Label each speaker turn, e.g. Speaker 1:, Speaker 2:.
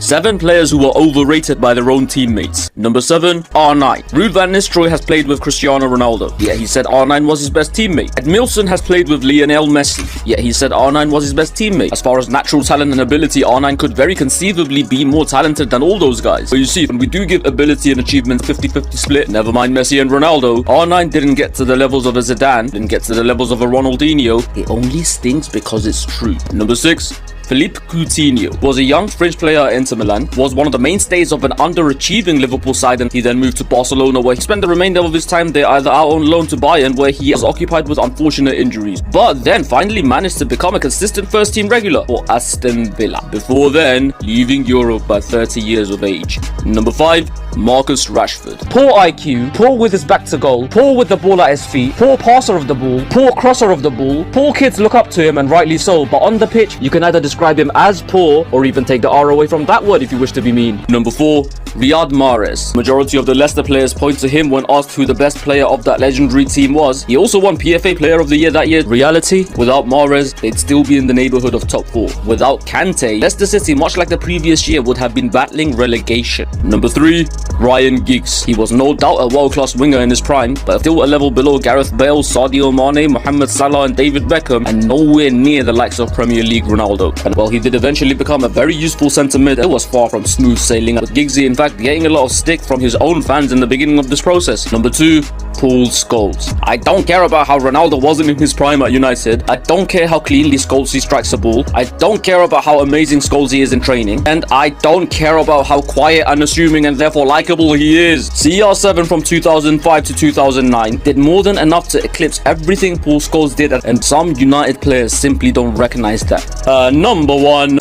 Speaker 1: 7 players who were overrated by their own teammates. Number 7, R9. Ruud van Nistelrooy has played with Cristiano Ronaldo, yet he said R9 was his best teammate. Edmilson has played with Lionel Messi, yet he said R9 was his best teammate. As far as natural talent and ability, R9 could very conceivably be more talented than all those guys. But you see, when we do give ability and achievement 50-50 split, never mind Messi and Ronaldo, R9 didn't get to the levels of a Zidane, didn't get to the levels of a Ronaldinho. It only stings because it's true. Number 6, Philippe Coutinho was a young French player at Inter Milan, was one of the mainstays of an underachieving Liverpool side, and he then moved to Barcelona, where he spent the remainder of his time there either out on loan to Bayern, where he was occupied with unfortunate injuries, but then finally managed to become a consistent first-team regular for Aston Villa, before then leaving Europe by 30 years of age. Number 5, Marcus Rashford.
Speaker 2: Poor IQ, poor with his back to goal, poor with the ball at his feet, poor passer of the ball, poor crosser of the ball. Poor kids look up to him, and rightly so, but on the pitch, you can either describe him as poor or even take the R away from that word if you wish to be mean.
Speaker 1: Number 4, Riyad Mahrez. Majority of the Leicester players point to him when asked who the best player of that legendary team was. He also won PFA Player of the Year that year. Reality, without Mahrez, they'd still be in the neighborhood of top 4. Without Kante, Leicester City, much like the previous year, would have been battling relegation. Number 3, Ryan Giggs. He was no doubt a world-class winger in his prime, but still a level below Gareth Bale, Sadio Mane, Mohamed Salah and David Beckham, and nowhere near the likes of Premier League Ronaldo. And while he did eventually become a very useful centre mid, it was far from smooth sailing, with Giggsy in fact getting a lot of stick from his own fans in the beginning of this process. Number 2, Paul Scholes. I don't care about how Ronaldo wasn't in his prime at United. I don't care how cleanly Scholesy strikes the ball. I don't care about how amazing Scholesy is in training. And I don't care about how quiet, unassuming and therefore likable he is. CR7 from 2005 to 2009 did more than enough to eclipse everything Paul Scholes did, and some United players simply don't recognize that. Number 1.